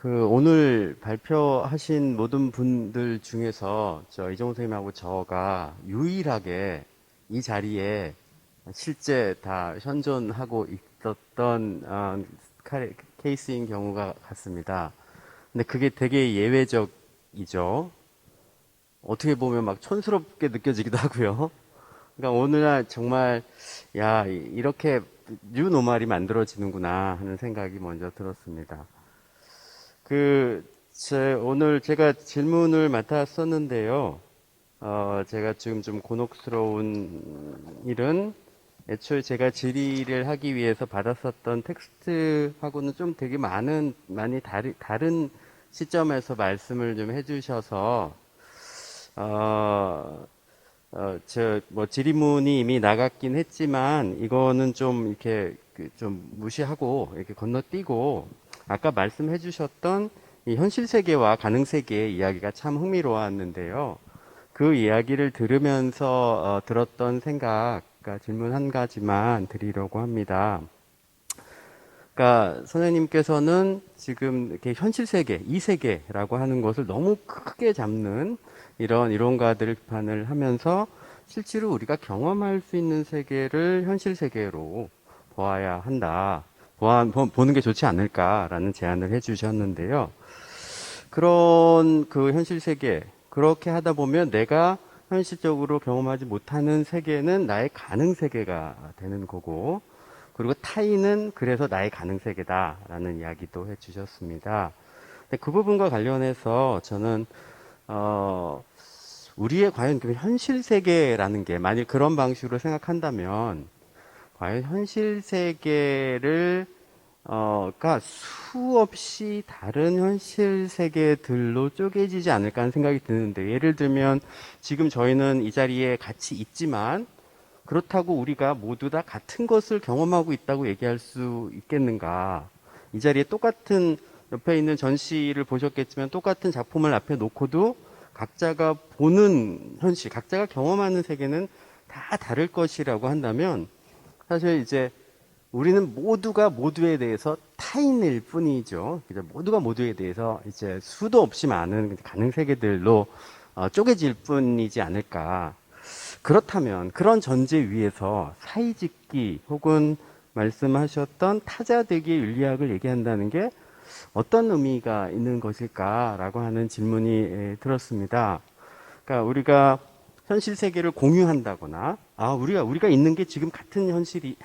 오늘 발표하신 모든 분들 중에서 이종호 선생님하고 저가 유일하게 이 자리에 실제 다 현존하고 있었던 케이스인 경우가 같습니다. 근데 그게 되게 예외적이죠. 어떻게 보면 막 촌스럽게 느껴지기도 하고요. 그러니까 오늘날 정말 야 이렇게 뉴노멀이 만들어지는구나 하는 생각이 먼저 들었습니다. 오늘 제가 질문을 맡았었는데요. 제가 지금 좀 곤혹스러운 일은 애초에 제가 질의를 하기 위해서 받았었던 텍스트하고는 좀 되게 많이 다른 시점에서 말씀을 좀 해주셔서, 질의문이 이미 나갔긴 했지만, 이거는 좀 이렇게 좀 무시하고, 이렇게 건너뛰고, 아까 말씀해 주셨던 이 현실 세계와 가능 세계의 이야기가 참 흥미로웠는데요. 그 이야기를 들으면서 들었던 생각, 그러니까 질문 한 가지만 드리려고 합니다. 그러니까 선생님께서는 지금 이렇게 현실 세계, 이 세계라고 하는 것을 너무 크게 잡는 이런 이론가들을 비판을 하면서 실제로 우리가 경험할 수 있는 세계를 현실 세계로 보아야 한다. 보는 게 좋지 않을까라는 제안을 해주셨는데요. 그런 그 현실 세계, 그렇게 하다 보면 내가 현실적으로 경험하지 못하는 세계는 나의 가능 세계가 되는 거고, 그리고 타인은 그래서 나의 가능 세계다라는 이야기도 해주셨습니다. 근데 그 부분과 관련해서 저는 우리의 과연 그 현실 세계라는 게 만일 그런 방식으로 생각한다면 과연 현실 세계를 가 수없이 다른 현실 세계들로 쪼개지지 않을까 하는 생각이 드는데, 예를 들면 지금 저희는 이 자리에 같이 있지만 그렇다고 우리가 모두 다 같은 것을 경험하고 있다고 얘기할 수 있겠는가? 이 자리에 똑같은 옆에 있는 전시를 보셨겠지만 똑같은 작품을 앞에 놓고도 각자가 보는 현실, 각자가 경험하는 세계는 다 다를 것이라고 한다면 사실 이제 우리는 모두가 모두에 대해서 타인일 뿐이죠. 모두가 모두에 대해서 이제 수도 없이 많은 가능 세계들로 쪼개질 뿐이지 않을까. 그렇다면 그런 전제 위에서 사이짓기 혹은 말씀하셨던 타자되기의 윤리학을 얘기한다는 게 어떤 의미가 있는 것일까라고 하는 질문이 들었습니다. 그러니까 우리가 현실 세계를 공유한다거나, 우리가 있는 게 지금 같은 현실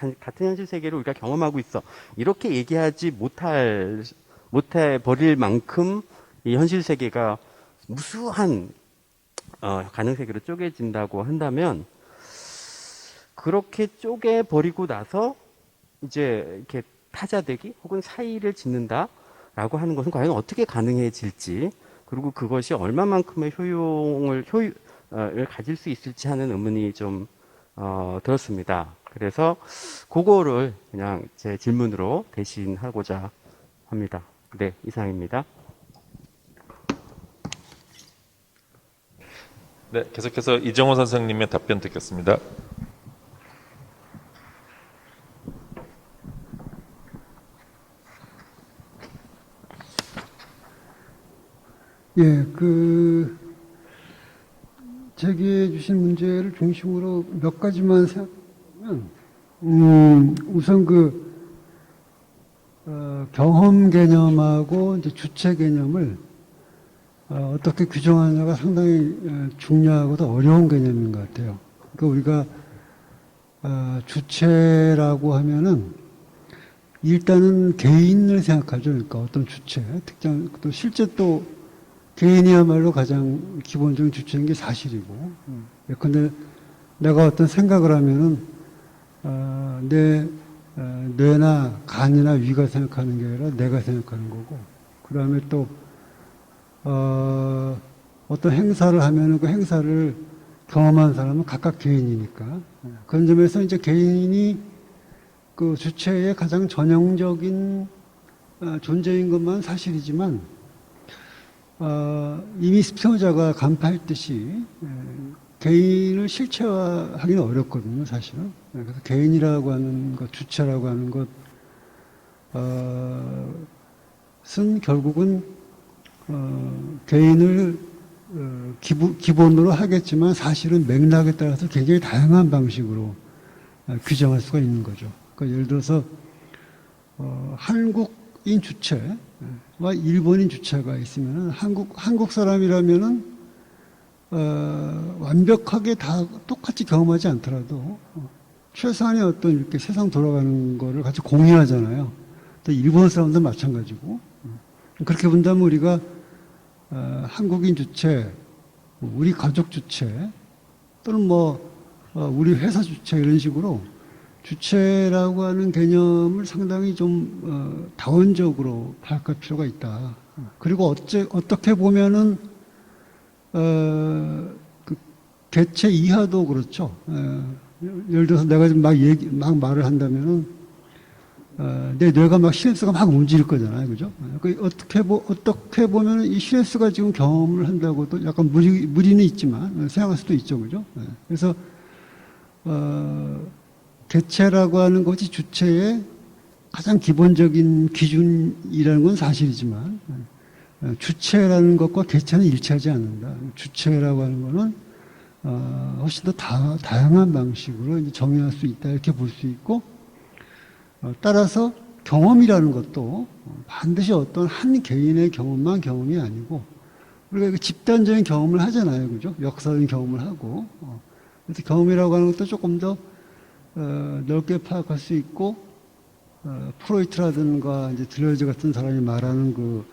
세계를 우리가 경험하고 있어. 이렇게 얘기하지 못해 버릴 만큼 이 현실 세계가 무수한, 가능 세계로 쪼개진다고 한다면, 그렇게 쪼개버리고 나서 이제 이렇게 타자되기 혹은 사이를 짓는다라고 하는 것은 과연 어떻게 가능해질지, 그리고 그것이 얼마만큼의 효율을 가질 수 있을지 하는 의문이 좀 들었습니다. 그래서 그거를 그냥 제 질문으로 대신하고자 합니다. 네, 이상입니다. 네, 계속해서 이정호 선생님의 답변 듣겠습니다. 예, 제기해 주신 문제를 중심으로 몇 가지만 생각하면, 우선 경험 개념하고 이제 주체 개념을 어떻게 규정하느냐가 상당히 중요하고도 어려운 개념인 것 같아요. 그러니까 우리가 주체라고 하면은 일단은 개인을 생각하죠. 그러니까 어떤 주체, 특정, 또 실제 또 개인이야말로 가장 기본적인 주체인 게 사실이고, 예컨대 내가 어떤 생각을 하면은 내 뇌나 간이나 위가 생각하는 게 아니라 내가 생각하는 거고, 그 다음에 또 어떤 행사를 하면은 그 행사를 경험한 사람은 각각 개인이니까, 그런 점에서 이제 개인이 그 주체의 가장 전형적인 존재인 것만 사실이지만, 이미 스피노자가 간파했듯이 개인을 실체화하기는 어렵거든요, 사실은. 그래서 개인이라고 하는 것, 주체라고 하는 것은 결국은 개인을 기본으로 하겠지만 사실은 맥락에 따라서 굉장히 다양한 방식으로 규정할 수가 있는 거죠. 그러니까 예를 들어서 한국인 주체와 일본인 주체가 있으면은 한국 사람이라면은 완벽하게 다 똑같이 경험하지 않더라도 최소한의 어떤 이렇게 세상 돌아가는 거를 같이 공유하잖아요. 또 일본 사람도 마찬가지고. 그렇게 본다면 우리가 한국인 주체, 우리 가족 주체, 또는 우리 회사 주체 이런 식으로 주체라고 하는 개념을 상당히 좀 다원적으로 파악할 필요가 있다. 그리고 어떻게 보면은 그 개체 이하도 그렇죠. 예를 들어서 내가 지금 막 말을 한다면은 내 뇌가 막 시냅스가 막 움직일 거잖아요, 그죠? 어떻게 보면 이 시냅스가 지금 경험을 한다고도 약간 무리는 있지만 생각할 수도 있죠, 그죠? 그래서 개체라고 하는 것이 주체의 가장 기본적인 기준이라는 건 사실이지만 주체라는 것과 개체는 일치하지 않는다. 주체라고 하는 거는 훨씬 더 다양한 방식으로 이제 정의할 수 있다 이렇게 볼 수 있고, 따라서 경험이라는 것도 반드시 어떤 한 개인의 경험만 경험이 아니고 우리가 그 집단적인 경험을 하잖아요, 그죠? 역사적인 경험을 하고, 그래서 경험이라고 하는 것도 조금 더 넓게 파악할 수 있고, 프로이트라든가 이제 들러즈 같은 사람이 말하는 그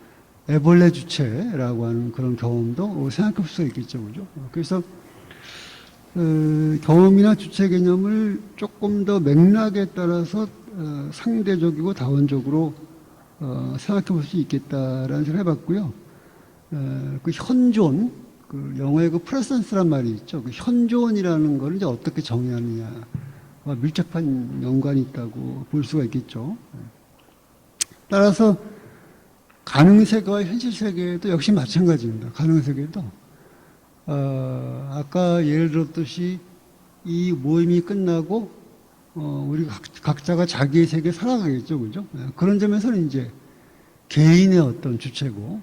애벌레 주체라고 하는 그런 경험도 생각해 볼 수가 있겠죠, 그죠? 그래서 경험이나 주체 개념을 조금 더 맥락에 따라서 상대적이고 다원적으로 생각해 볼 수 있겠다라는 생각을 해봤고요. 그 현존, 그 영어의 그 프레센스란 말이 있죠. 그 현존이라는 걸 이제 어떻게 정의하느냐와 밀접한 연관이 있다고 볼 수가 있겠죠. 따라서 가능 세계와 현실 세계도 역시 마찬가지입니다. 가능 세계도 아까 예를 들었듯이 이 모임이 끝나고 우리 각자가 자기의 세계에 살아가겠죠, 그죠? 그런 점에서는 이제 개인의 어떤 주체고,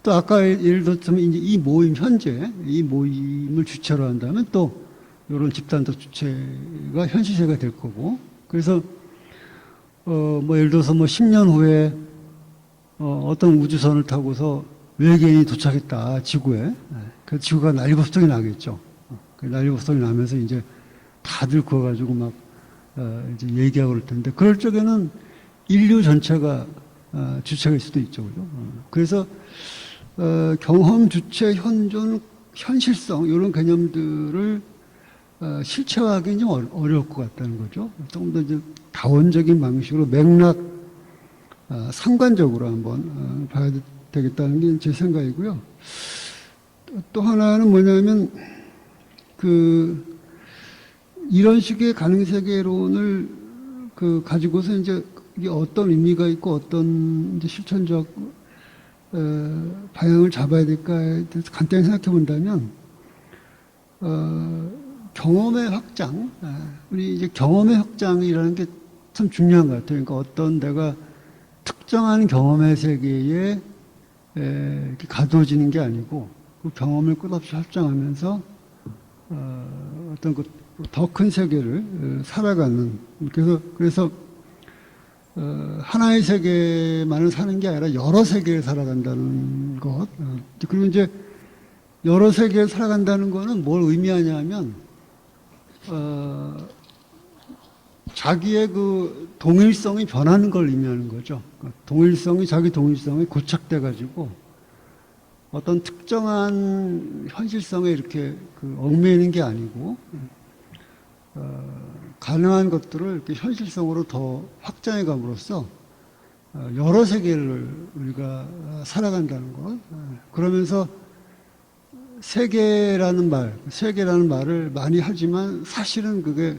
또 아까 예를 들었지만 이제 이 모임 현재 이 모임을 주체로 한다면 또 이런 집단적 주체가 현실 세계가 될 거고, 그래서 예를 들어서 10년 후에 어떤 우주선을 타고서 외계인이 도착했다, 지구에. 그래서 지구가 난리법석이 나겠죠. 난리법석이 나면서 이제 다들 그거 가지고 막 이제 얘기하고 그럴 텐데, 그럴 적에는 인류 전체가 주체가 일 수도 있죠, 그죠? 그래서 경험, 주체, 현존, 현실성 이런 개념들을 실체화하기는 좀 어려울 것 같다는 거죠. 조금 더 이제 다원적인 방식으로 맥락 상관적으로 한번 봐야 되겠다는 게 제 생각이고요. 또 하나는 뭐냐면 이런 식의 가능세계론을 가지고서 이제 이게 어떤 의미가 있고 어떤 이제 실천적 방향을 잡아야 될까에 대해서 간단히 생각해 본다면, 경험의 확장, 우리 이제 경험의 확장이라는 게 참 중요한 것 같아요. 그러니까 어떤 내가 특정한 경험의 세계에 이렇게 가두어지는 게 아니고 그 경험을 끝없이 확장하면서 어떤 더 큰 세계를 살아가는, 그래서 하나의 세계만을 사는 게 아니라 여러 세계를 살아간다는 것. 그리고 이제 여러 세계를 살아간다는 거는 뭘 의미하냐면 자기의 그 동일성이 변하는 걸 의미하는 거죠. 자기 동일성이 고착돼 가지고 어떤 특정한 현실성에 이렇게 얽매이는 게 아니고 가능한 것들을 이렇게 현실성으로 더 확장해 감으로써 여러 세계를 우리가 살아간다는 것. 그러면서 세계라는 말을 많이 하지만 사실은 그게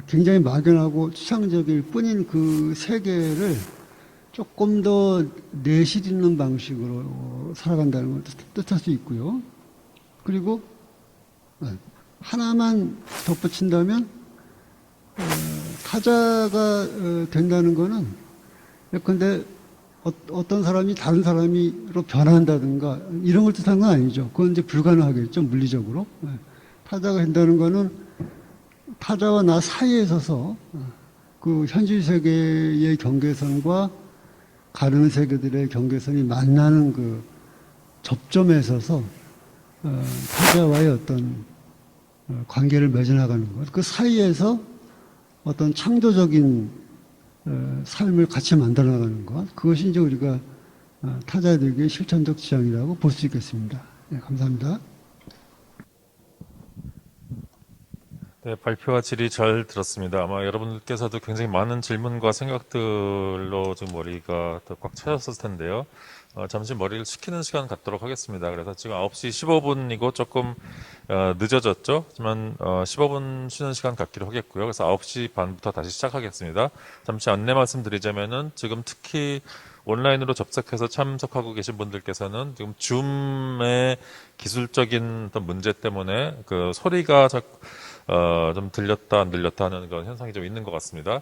굉장히 막연하고 추상적일 뿐인 그 세계를 조금 더 내실 있는 방식으로 살아간다는 걸 뜻할 수 있고요. 그리고 하나만 덧붙인다면 타자가 된다는 거는 예컨대 어떤 사람이 다른 사람으로 변한다든가 이런 걸 뜻한 건 아니죠. 그건 이제 불가능하겠죠, 물리적으로. 타자가 된다는 거는 타자와 나 사이에 서서 그 현실 세계의 경계선과 가르는 세계들의 경계선이 만나는 그 접점에 있어서 타자와의 어떤 관계를 맺어나가는 것. 그 사이에서 어떤 창조적인 삶을 같이 만들어나가는 것. 그것이 이제 우리가 타자들에게 실천적 지향이라고 볼 수 있겠습니다. 네, 감사합니다. 네, 발표와 질의 잘 들었습니다. 아마 여러분들께서도 굉장히 많은 질문과 생각들로 좀 머리가 더 꽉 차셨을 텐데요. 잠시 머리를 식히는 시간 갖도록 하겠습니다. 그래서 지금 9시 15분이고 조금 늦어졌죠. 하지만 15분 쉬는 시간 갖기로 하겠고요. 그래서 9시 반부터 다시 시작하겠습니다. 잠시 안내 말씀드리자면은 지금 특히 온라인으로 접속해서 참석하고 계신 분들께서는 지금 줌의 기술적인 어떤 문제 때문에 그 소리가 좀 들렸다 안 들렸다 하는 그런 현상이 좀 있는 것 같습니다.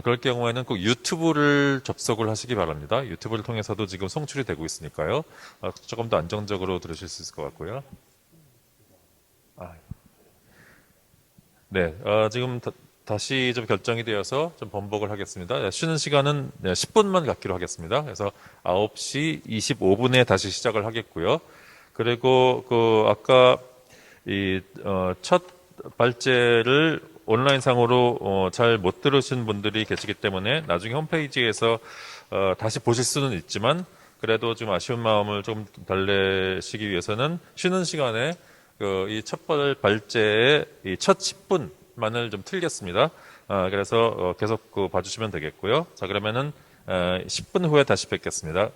그럴 경우에는 꼭 유튜브를 접속을 하시기 바랍니다. 유튜브를 통해서도 지금 송출이 되고 있으니까요. 조금 더 안정적으로 들으실 수 있을 것 같고요. 네, 지금 다시 좀 결정이 되어서 좀 번복을 하겠습니다. 쉬는 시간은 10분만 갖기로 하겠습니다. 그래서 9시 25분에 다시 시작을 하겠고요. 그리고 아까 첫 발제를 온라인상으로 잘 못 들으신 분들이 계시기 때문에 나중에 홈페이지에서 다시 보실 수는 있지만 그래도 좀 아쉬운 마음을 좀 달래시기 위해서는 쉬는 시간에 이 첫 발제의 이 첫 10분만을 좀 틀겠습니다. 그래서 계속 봐주시면 되겠고요. 자, 그러면은 10분 후에 다시 뵙겠습니다.